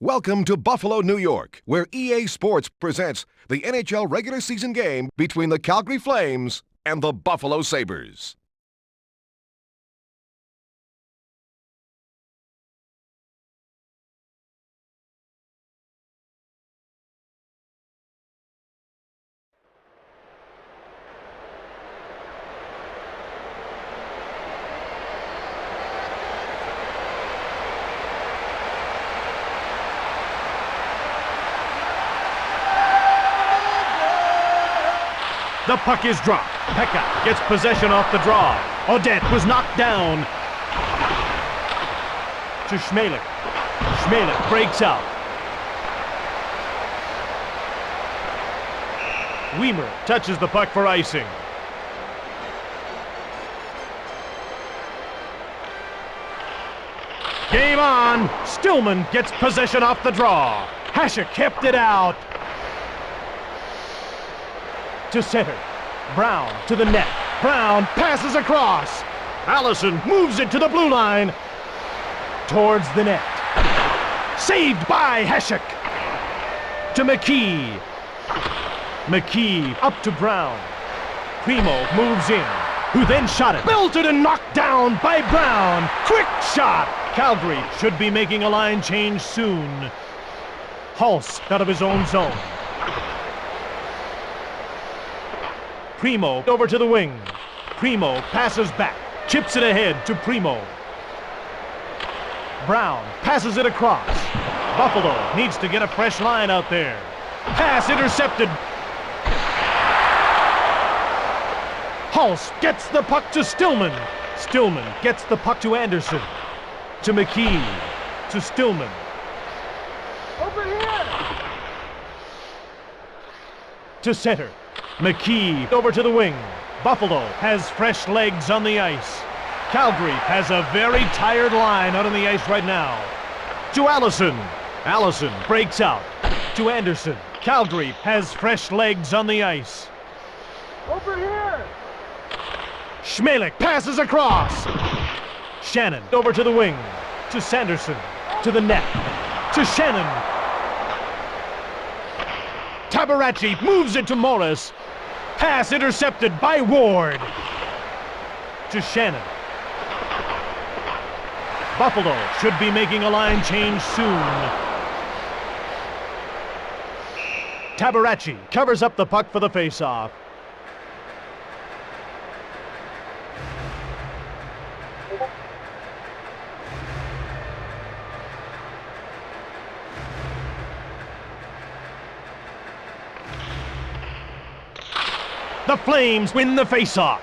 Welcome to Buffalo, New York, where EA Sports presents the NHL regular season game between the Calgary Flames and the Buffalo Sabres. The puck is dropped. Pekka gets possession off the draw. Odette was knocked down. To Schmelik. Schmelik breaks out. Weimer touches the puck for icing. Game on. Stillman gets possession off the draw. Hasek kept it out. To center. Brown to the net. Brown passes across. Allison moves it to the blue line. Towards the net. Saved by Hasek. To McKee. McKee up to Brown. Primo moves in. Who then shot it. Belted and knocked down by Brown. Quick shot. Calgary should be making a line change soon. Hulse out of his own zone. Primo over to the wing. Primo passes back. Chips it ahead to Primo. Brown passes it across. Buffalo needs to get a fresh line out there. Pass intercepted. Hulse gets the puck to Stillman. Stillman gets the puck to Anderson. To McKee. To Stillman. Over here. To center. McKee over to the wing. Buffalo has fresh legs on the ice. Calgary has a very tired line out on the ice right now. To Allison. Allison breaks out. To Anderson. Calgary has fresh legs on the ice. Over here. Schmelik passes across. Shannon over to the wing. To Sanderson. To the net. To Shannon. Tabaracci moves it to Morris. Pass intercepted by Ward. To Shannon. Buffalo should be making a line change soon. Tabaracci covers up the puck for the faceoff. The Flames win the faceoff.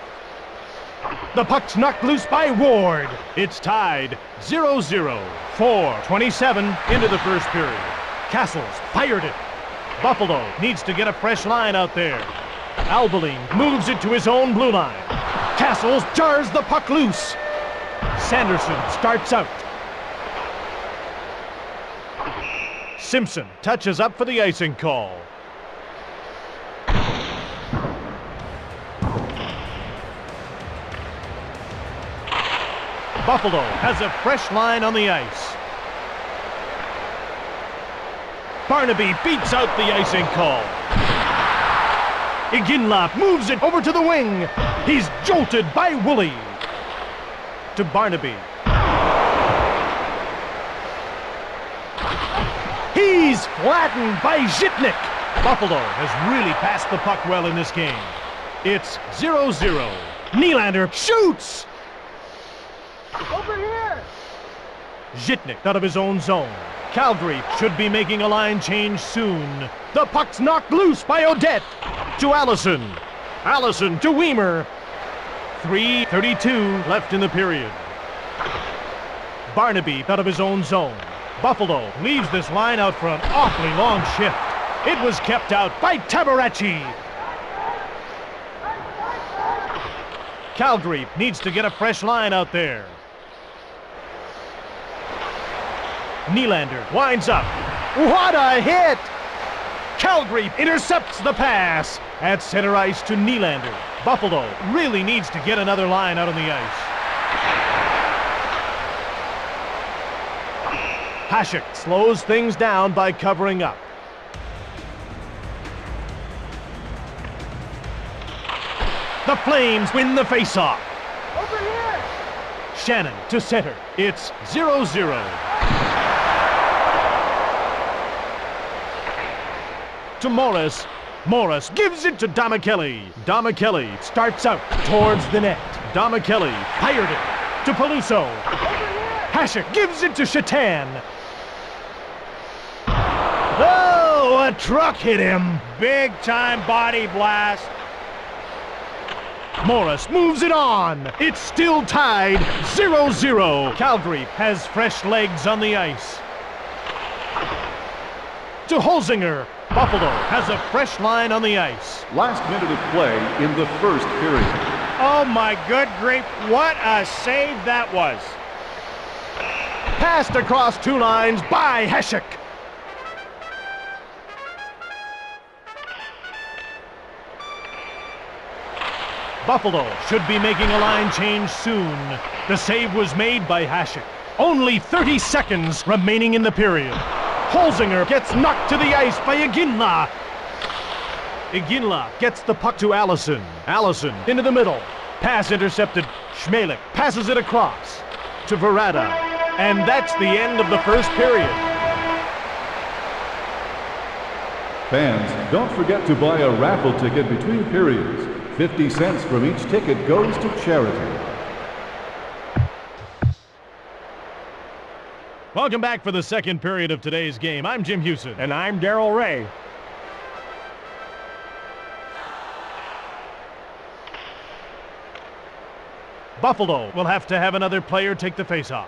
The puck's knocked loose by Ward. It's tied 0-0. 4:27 into the first period. Castles fired it. Buffalo needs to get a fresh line out there. Albeline moves it to his own blue line. Castles jars the puck loose. Sanderson starts out. Simpson touches up for the icing call. Buffalo has a fresh line on the ice. Barnaby beats out the icing call. Iginla moves it over to the wing. He's jolted by Woolley. To Barnaby. He's flattened by Zhitnik. Buffalo has really passed the puck well in this game. It's 0-0. Nylander shoots! Over here! Zhitnik out of his own zone. Calgary should be making a line change soon. The puck's knocked loose by Odette. To Allison. Allison to Weimer. 3:32 left in the period. Barnaby out of his own zone. Buffalo leaves this line out for an awfully long shift. It was kept out by Tabaracci. Calgary needs to get a fresh line out there. Nylander winds up. What a hit! Calgary intercepts the pass. At center ice to Nylander. Buffalo really needs to get another line out on the ice. Hasek slows things down by covering up. The Flames win the faceoff. Over here! Shannon to center. It's 0-0. To Morris. Morris gives it to Domicelli. Domicelli starts out towards the net. Domicelli fired it to Peluso. Hasek gives it to Shatan. Oh, a truck hit him. Big time body blast. Morris moves it on. It's still tied 0-0. Calgary has fresh legs on the ice. To Holzinger. Buffalo has a fresh line on the ice. Last minute of play in the first period. Oh my good grief, what a save that was. Passed across two lines by Hasek. Buffalo should be making a line change soon. The save was made by Hasek. Only 30 seconds remaining in the period. Holzinger gets knocked to the ice by Iginla. Iginla gets the puck to Allison. Allison into the middle. Pass intercepted. Schmelik passes it across to Verada. And that's the end of the first period. Fans, don't forget to buy a raffle ticket between periods. 50 cents from each ticket goes to charity. Welcome back for the second period of today's game. I'm Jim Hewson. And I'm Darrell Ray. Buffalo will have to have another player take the faceoff.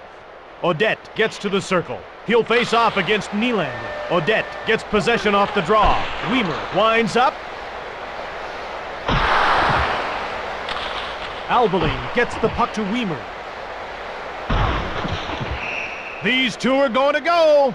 Odette gets to the circle. He'll face off against Nylander. Odette gets possession off the draw. Weimer winds up. Albeline gets the puck to Weimer. These two are going to go.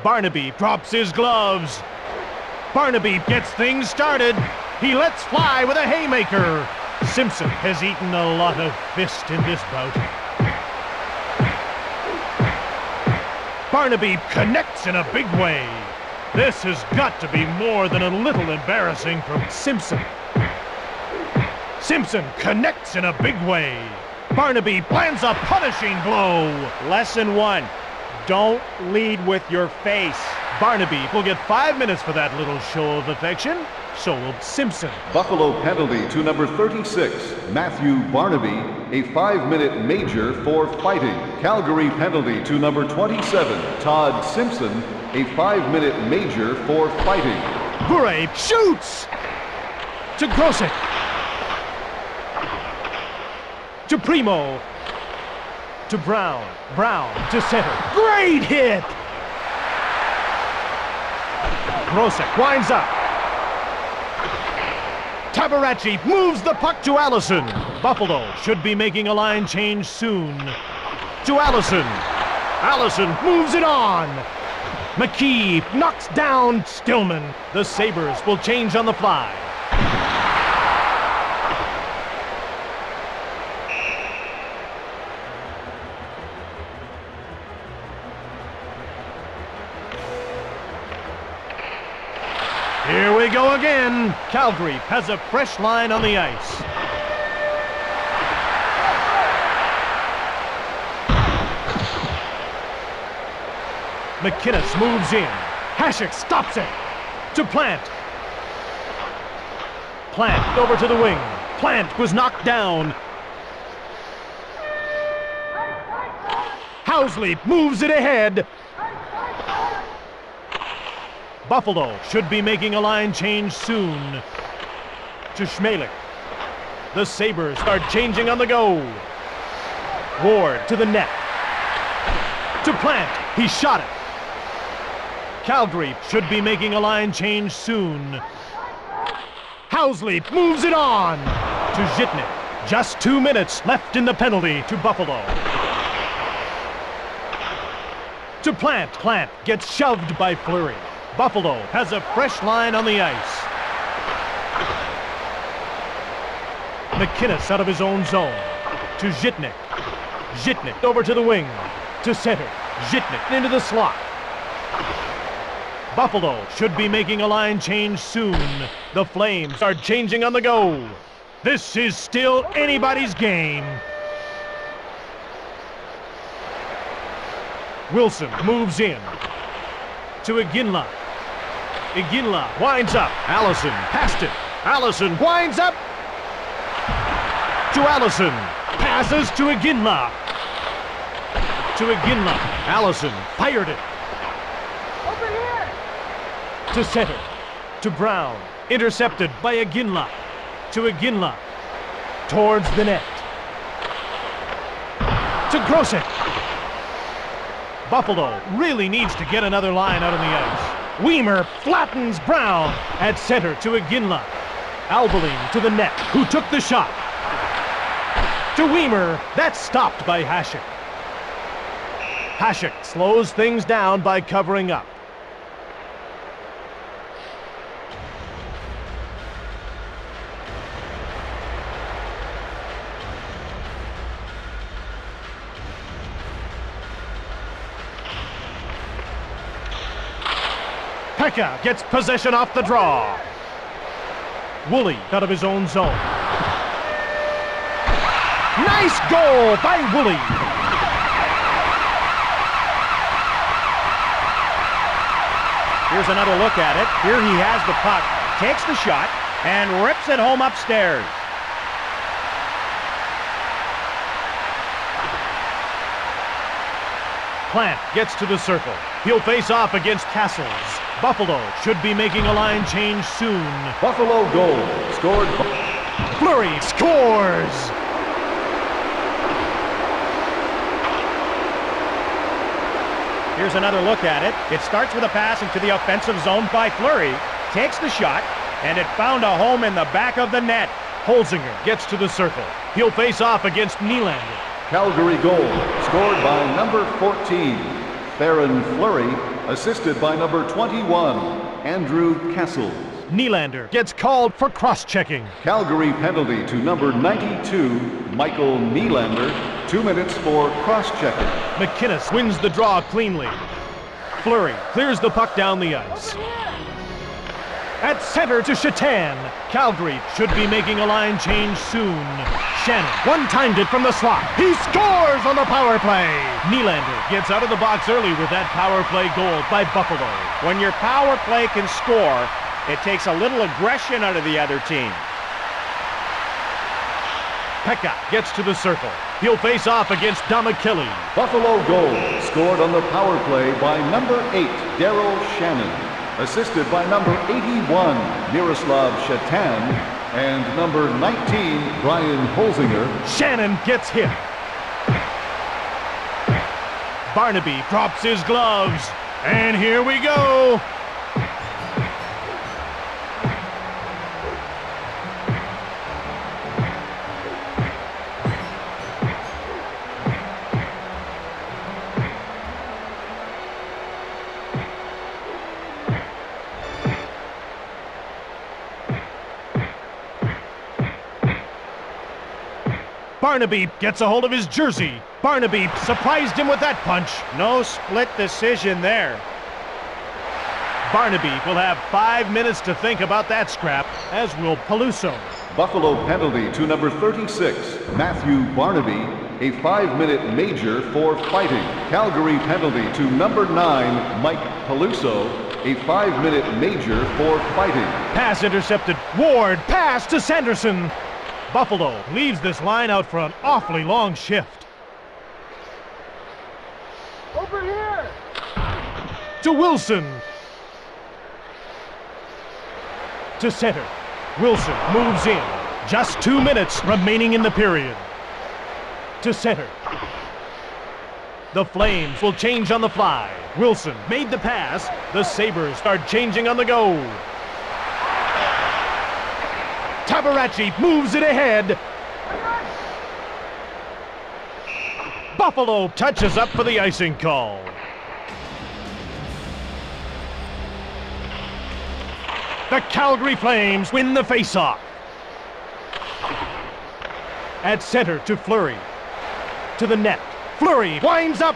Barnaby drops his gloves. Barnaby gets things started. He lets fly with a haymaker. Simpson has eaten a lot of fist in this bout. Barnaby connects in a big way. This has got to be more than a little embarrassing from Simpson. Simpson connects in a big way. Barnaby plans a punishing blow. Lesson 1, don't lead with your face. Barnaby will get 5 minutes for that little show of affection. So will Simpson. Buffalo penalty to number 36, Matthew Barnaby, a 5-minute major for fighting. Calgary penalty to number 27, Todd Simpson, a 5-minute major for fighting. Bure shoots! To Grosek. To Primo. To Brown. Brown to center. Great hit! Grosek winds up. Tabaracci moves the puck to Allison. Buffalo should be making a line change soon. To Allison. Allison moves it on. McKee knocks down Stillman. The Sabres will change on the fly. Here we go again. Calgary has a fresh line on the ice. McInnes moves in. Hasek stops it. To Plant. Plant over to the wing. Plant was knocked down. Housley moves it ahead. Buffalo should be making a line change soon. To Schmelik. The Sabres are changing on the go. Ward to the net. To Plant. He shot it. Calgary should be making a line change soon. Housley moves it on to Zhitnik. Just 2 minutes left in the penalty to Buffalo. To Plant. Plant gets shoved by Fleury. Buffalo has a fresh line on the ice. McInnes out of his own zone. To Zhitnik. Zhitnik over to the wing. To center. Zhitnik into the slot. Buffalo should be making a line change soon. The Flames are changing on the go. This is still anybody's game. Wilson moves in. To Iginla. Iginla winds up. Allison passed it. Allison winds up. To Allison. Passes to Iginla. To Iginla. Allison fired it. Over here! To center. To Brown. Intercepted by Iginla. To Iginla. Towards the net. To Grosek. Buffalo really needs to get another line out on the ice. Weimer flattens Brown at center to Iginla. Albeline to the net, who took the shot. To Weimer, that's stopped by Hasek. Hasek slows things down by covering up. Pekka gets possession off the draw. Woolley out of his own zone. Nice goal by Woolley. Here's another look at it. Here he has the puck, takes the shot, and rips it home upstairs. Plant gets to the circle. He'll face off against Castles. Buffalo should be making a line change soon. Buffalo goal scored by Fleury scores! Here's another look at it. It starts with a pass into the offensive zone by Fleury, takes the shot, and it found a home in the back of the net. Holzinger gets to the circle. He'll face off against Nylander. Calgary goal scored by number 14, Theron Fleury, assisted by number 21, Andrew Castles. Nylander gets called for cross-checking. Calgary penalty to number 92, Michael Nylander, 2 minutes for cross-checking. McInnes wins the draw cleanly. Fleury clears the puck down the ice. At center to Shatan. Calgary should be making a line change soon. Shannon one-timed it from the slot. He scores on the power play. Nylander gets out of the box early with that power play goal by Buffalo. When your power play can score, it takes a little aggression out of the other team. Pekka gets to the circle. He'll face off against Damachili. Buffalo goal scored on the power play by number 8, Daryl Shannon, assisted by number 81, Miroslav Shatan, and number 19, Brian Holzinger. Shannon gets hit. Barnaby drops his gloves. And here we go. Barnaby gets a hold of his jersey. Barnaby surprised him with that punch. No split decision there. Barnaby will have 5 minutes to think about that scrap, as will Peluso. Buffalo penalty to number 36, Matthew Barnaby, a 5-minute major for fighting. Calgary penalty to number 9, Mike Peluso, a 5-minute major for fighting. Pass intercepted. Ward pass to Sanderson. Buffalo leaves this line out for an awfully long shift. Over here! To Wilson. to center. Wilson moves in. Just 2 minutes remaining in the period. To center. The Flames will change on the fly. Wilson made the pass. The Sabres start changing on the go. Tabaracci moves it ahead. Buffalo touches up for the icing call. The Calgary Flames win the faceoff. At center to Fleury. To the net. Fleury winds up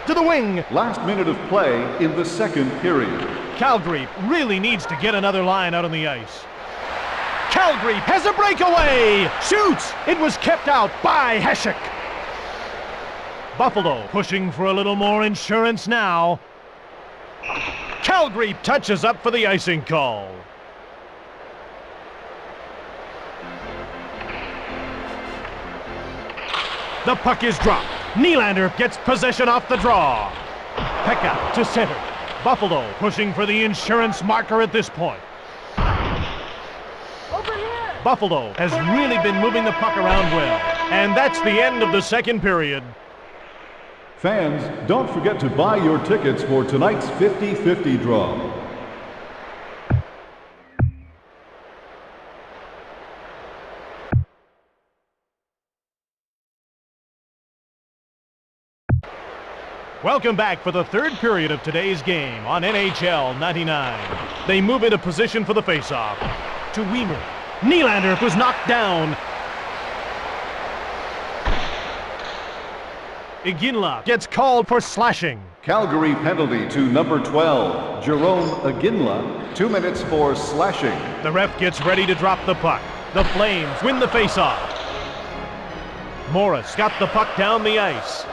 to the wing. Last minute of play in the second period. Calgary really needs to get another line out on the ice. Calgary has a breakaway. Shoots. It was kept out by Hasek. Buffalo pushing for a little more insurance now. Calgary touches up for the icing call. The puck is dropped. Nylander gets possession off the draw. Pekka to center. Buffalo pushing for the insurance marker at this point. Over here! Buffalo has really been moving the puck around well. And that's the end of the second period. Fans, don't forget to buy your tickets for tonight's 50-50 draw. Welcome back for the third period of today's game on NHL 99. They move into position for the faceoff. To Weimer. Nylander was knocked down. Iginla gets called for slashing. Calgary penalty to number 12, Jerome Iginla, 2 minutes for slashing. The ref gets ready to drop the puck. The Flames win the faceoff. Morris got the puck down the ice.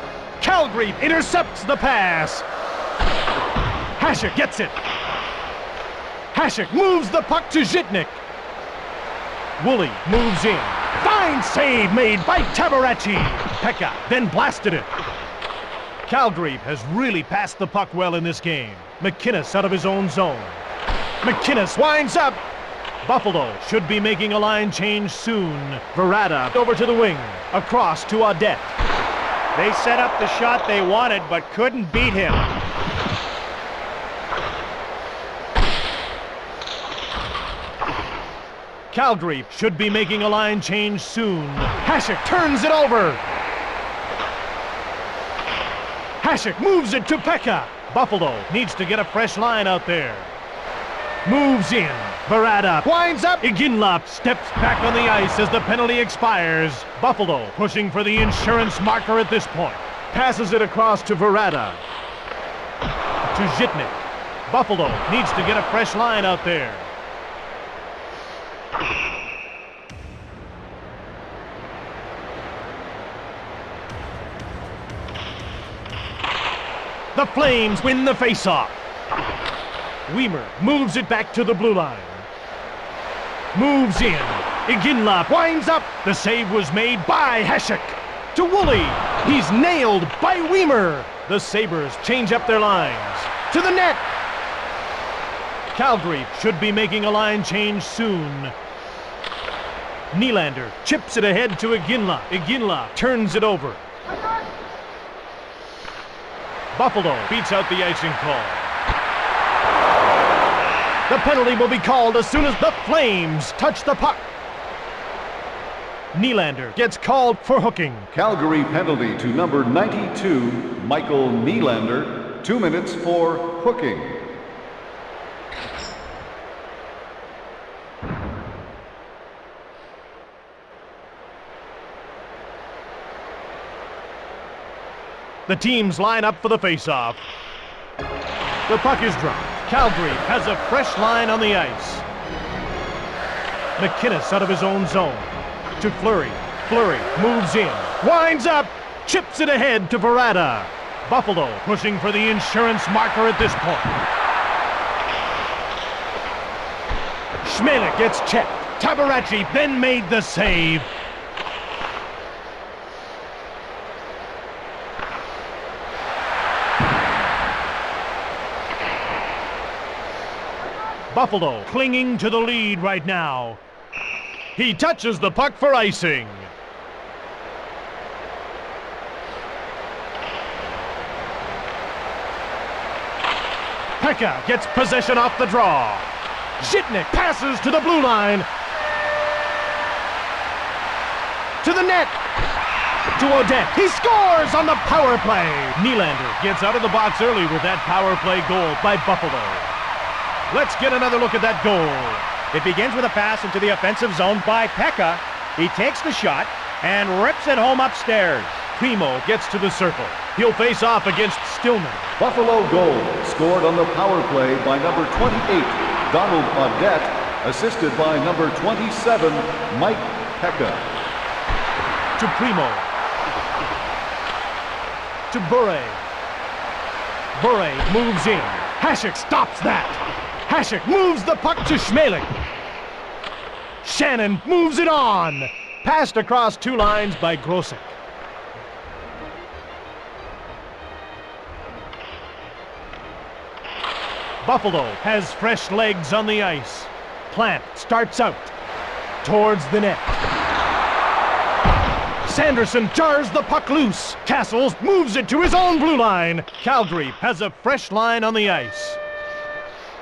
Calgary intercepts the pass. Hasek gets it. Hasek moves the puck to Zhitnik. Woolley moves in. Fine save made by Tabaracci. Pekka then blasted it. Calgary has really passed the puck well in this game. McInnes out of his own zone. McInnes winds up. Buffalo should be making a line change soon. Verada over to the wing. Across to Audette. They set up the shot they wanted but couldn't beat him. Calgary should be making a line change soon. Hasek turns it over. Hasek moves it to Pekka. Buffalo needs to get a fresh line out there. Moves in. Verada winds up. Iginla steps back on the ice as the penalty expires. Buffalo pushing for the insurance marker at this point. Passes it across to Verada. To Zhitnik. Buffalo needs to get a fresh line out there. The Flames win the faceoff. Weimer moves it back to the blue line. Moves in. Iginla winds up. The save was made by Hasek. To Woolley. He's nailed by Weimer. The Sabres change up their lines. To the net. Calgary should be making a line change soon. Nylander chips it ahead to Iginla. Iginla turns it over. Buffalo beats out the icing call. The penalty will be called as soon as the Flames touch the puck. Nylander gets called for hooking. Calgary penalty to number 92, Michael Nylander, 2 minutes for hooking. The teams line up for the faceoff. The puck is dropped. Calgary has a fresh line on the ice. McInnes out of his own zone. To Fleury. Fleury moves in. Winds up. Chips it ahead to Verada. Buffalo pushing for the insurance marker at this point. Schmelik gets checked. Tabaracci then made the save. Buffalo clinging to the lead right now. He touches the puck for icing. Pekka gets possession off the draw. Zhitnik passes to the blue line. To the net. To Odette. He scores on the power play. Nylander gets out of the box early with that power play goal by Buffalo. Let's get another look at that goal. It begins with a pass into the offensive zone by Pekka. He takes the shot and rips it home upstairs. Primo gets to the circle. He'll face off against Stillman. Buffalo goal scored on the power play by number 28, Donald Audette, assisted by number 27, Mike Pekka. To Primo. To Bure. Bure moves in. Hasek stops that. Hasek moves the puck to Schmeling. Shannon moves it on. Passed across two lines by Grosek. Buffalo has fresh legs on the ice. Plant starts out towards the net. Sanderson jars the puck loose. Castles moves it to his own blue line. Calgary has a fresh line on the ice.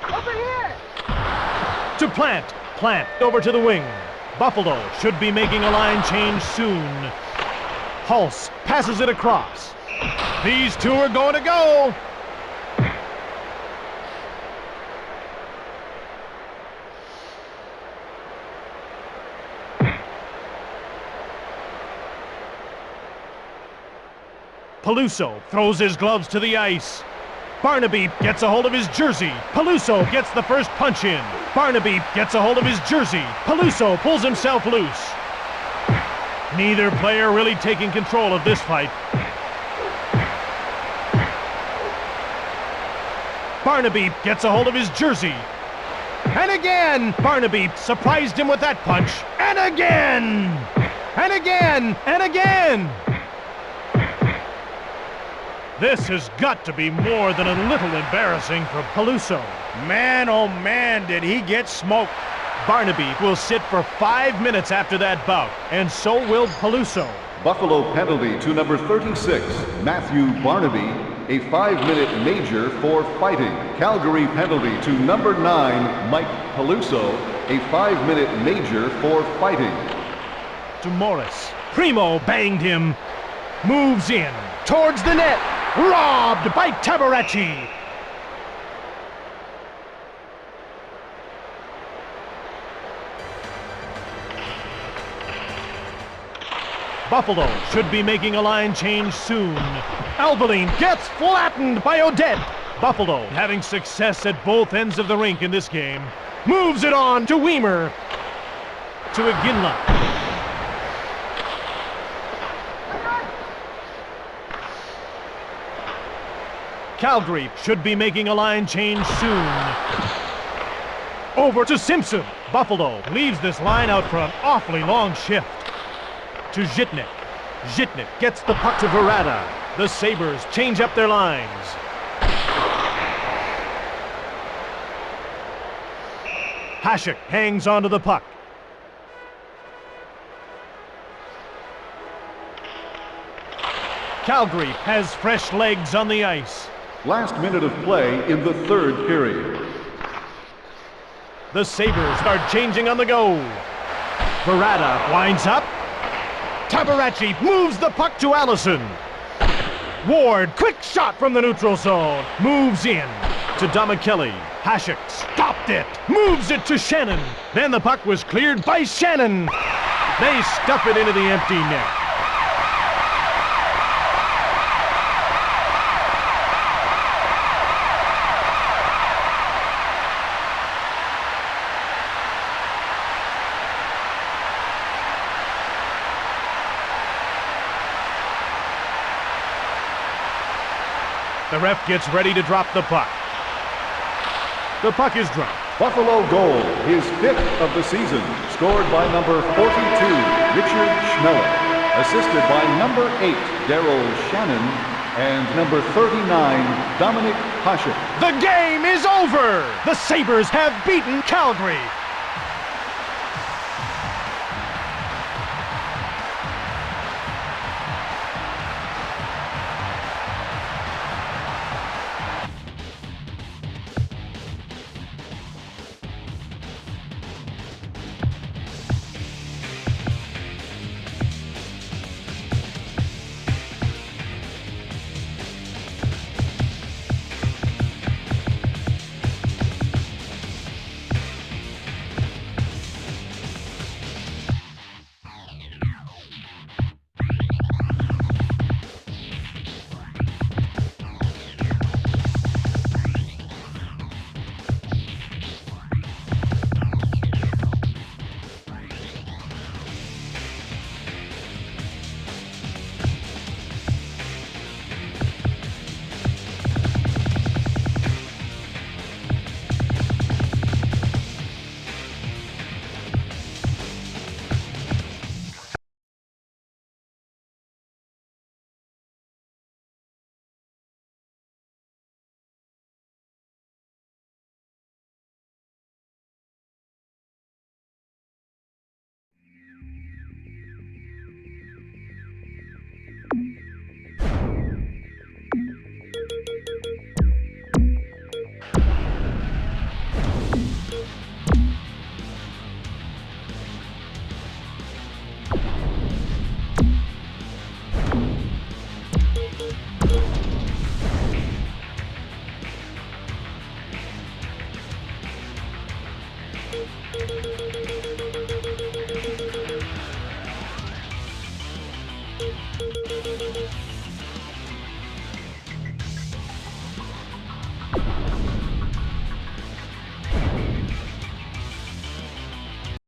Over here! To Plant. Plant over to the wing. Buffalo should be making a line change soon. Hulse passes it across. These two are going to go. Peluso throws his gloves to the ice. Barnaby gets a hold of his jersey. Peluso gets the first punch in. Barnaby gets a hold of his jersey. Peluso pulls himself loose. Neither player really taking control of this fight. Barnaby gets a hold of his jersey. And again! Barnaby surprised him with that punch. And again! And again! And again! This has got to be more than a little embarrassing for Peluso. Man, oh man, did he get smoked. Barnaby will sit for 5 minutes after that bout, and so will Peluso. Buffalo penalty to number 36, Matthew Barnaby, a 5-minute major for fighting. Calgary penalty to number 9, Mike Peluso, a 5-minute major for fighting. To Morris. Primo banged him. Moves in. Towards the net. Robbed by Tabaracci. Buffalo should be making a line change soon. Albeline gets flattened by Odette. Buffalo having success at both ends of the rink in this game. Moves it on to Weimer. To Iginla. Calgary should be making a line change soon. Over to Simpson. Buffalo leaves this line out for an awfully long shift. To Zhitnik. Zhitnik gets the puck to Verada. The Sabres change up their lines. Hasek hangs onto the puck. Calgary has fresh legs on the ice. Last minute of play in the third period. The Sabres are changing on the go. Verada winds up. Tabaracci moves the puck to Allison. Ward, quick shot from the neutral zone. Moves in to Domicelli. Hasek stopped it. Moves it to Shannon. Then the puck was cleared by Shannon. They stuff it into the empty net. The ref gets ready to drop the puck. The puck is dropped. Buffalo goal, his 5th of the season, scored by number 42, Richard Schmeller, assisted by number 8, Daryl Shannon, and number 39, Dominic Hasek. The game is over! The Sabres have beaten Calgary!